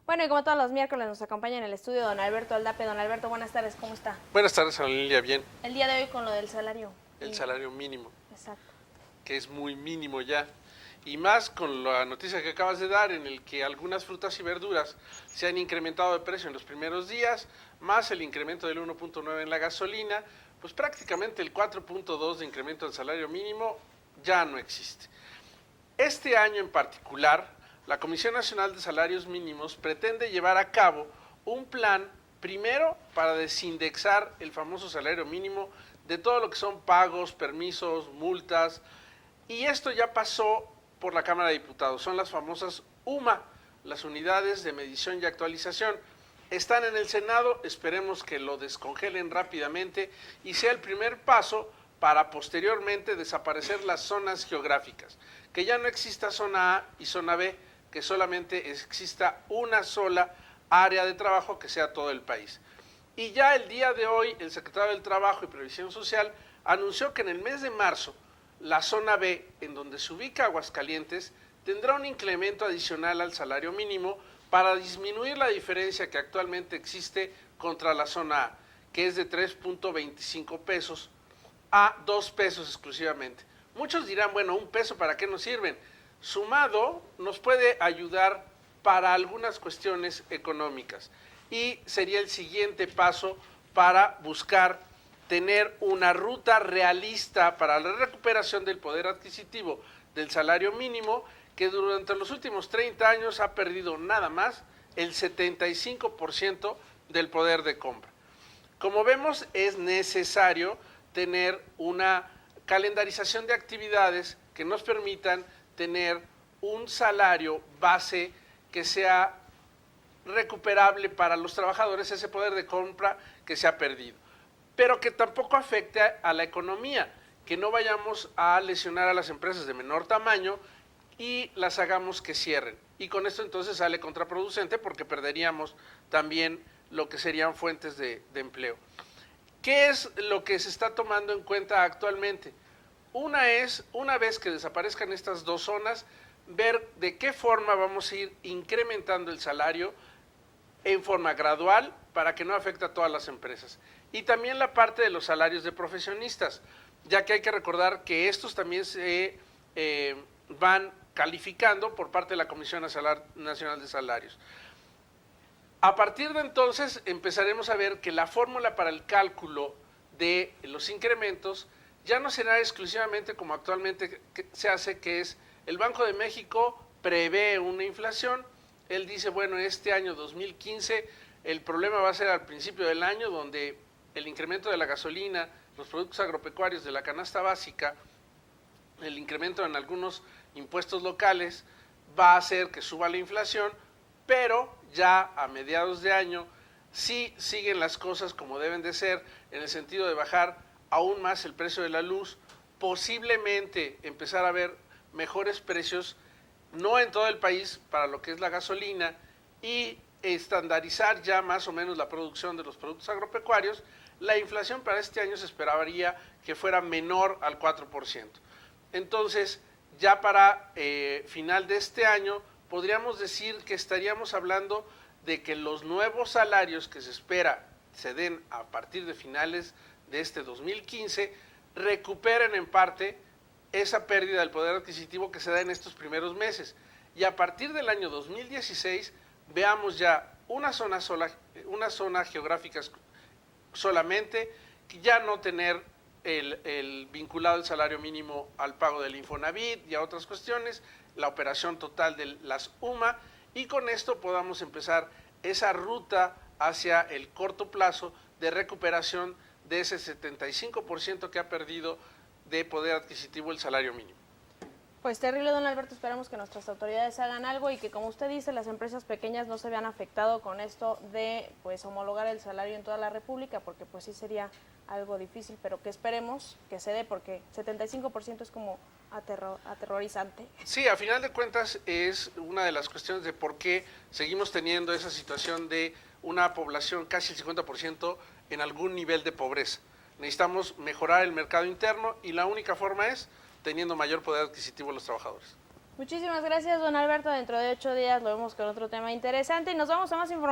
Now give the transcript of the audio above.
Bueno, y como todos los miércoles nos acompaña en el estudio don Alberto Aldape. Don Alberto, buenas tardes, ¿cómo está? Buenas tardes, Ana Lilia, bien. El día de hoy con lo del salario. El salario mínimo, Exacto. que es muy mínimo ya. Y más con la noticia que acabas de dar, en el que algunas frutas y verduras se han incrementado de precio en los primeros días, más el incremento del 1.9 en la gasolina, pues prácticamente el 4.2 de incremento del salario mínimo ya no existe. Este año en particular, la Comisión Nacional de Salarios Mínimos pretende llevar a cabo un plan, primero, para desindexar el famoso salario mínimo de todo lo que son pagos, permisos, multas, y esto ya pasó por la Cámara de Diputados, son las famosas UMA, las unidades de medición y actualización. Están en el Senado, esperemos que lo descongelen rápidamente y sea el primer paso para posteriormente desaparecer las zonas geográficas, que ya no exista zona A y zona B, que solamente exista una sola área de trabajo que sea todo el país. Y ya el día de hoy el secretario del Trabajo y Previsión Social anunció que en el mes de marzo la zona B, en donde se ubica Aguascalientes, tendrá un incremento adicional al salario mínimo para disminuir la diferencia que actualmente existe contra la zona A, que es de 3.25 pesos a 2 pesos exclusivamente. Muchos dirán, bueno, un peso, ¿para qué nos sirven? Sumado, nos puede ayudar para algunas cuestiones económicas y sería el siguiente paso para buscar tener una ruta realista para la recuperación del poder adquisitivo del salario mínimo, que durante los últimos 30 años ha perdido nada más el 75% del poder de compra. Como vemos, es necesario tener una calendarización de actividades que nos permitan tener un salario base que sea recuperable para los trabajadores, ese poder de compra que se ha perdido, pero que tampoco afecte a la economía, que no vayamos a lesionar a las empresas de menor tamaño y las hagamos que cierren. Y con esto entonces sale contraproducente porque perderíamos también lo que serían fuentes de empleo. ¿Qué es lo que se está tomando en cuenta actualmente? Una es, una vez que desaparezcan estas dos zonas, ver de qué forma vamos a ir incrementando el salario en forma gradual para que no afecte a todas las empresas. Y también la parte de los salarios de profesionistas, ya que hay que recordar que estos también se van calificando por parte de la Comisión Nacional de Salarios. A partir de entonces empezaremos a ver que la fórmula para el cálculo de los incrementos ya no será exclusivamente como actualmente se hace, que es el Banco de México prevé una inflación. Él dice, bueno, este año 2015 el problema va a ser al principio del año, donde el incremento de la gasolina, los productos agropecuarios de la canasta básica, el incremento en algunos impuestos locales va a hacer que suba la inflación, pero ya a mediados de año sí siguen las cosas como deben de ser, en el sentido de bajar aún más el precio de la luz, posiblemente empezar a ver mejores precios, no en todo el país, para lo que es la gasolina, y estandarizar ya más o menos la producción de los productos agropecuarios. La inflación para este año se esperaría que fuera menor al 4%. Entonces, ya para final de este año, podríamos decir que estaríamos hablando de que los nuevos salarios que se espera se den a partir de finales de este 2015, recuperen en parte esa pérdida del poder adquisitivo que se da en estos primeros meses. Y a partir del año 2016 veamos ya una zona geográfica solamente, ya no tener el vinculado el salario mínimo al pago del Infonavit y a otras cuestiones, la operación total de las UMA, y con esto podamos empezar esa ruta hacia el corto plazo de recuperación de ese 75% que ha perdido de poder adquisitivo el salario mínimo. Pues terrible, don Alberto, esperamos que nuestras autoridades hagan algo y que, como usted dice, las empresas pequeñas no se vean afectado con esto de pues homologar el salario en toda la República, porque pues sí sería algo difícil, pero que esperemos que se dé, porque 75% es como aterrorizante. Sí, a final de cuentas es una de las cuestiones de por qué seguimos teniendo esa situación de una población casi el 50% en algún nivel de pobreza. Necesitamos mejorar el mercado interno y la única forma es teniendo mayor poder adquisitivo los trabajadores. Muchísimas gracias, don Alberto. Dentro de 8 días lo vemos con otro tema interesante y nos vamos a más información.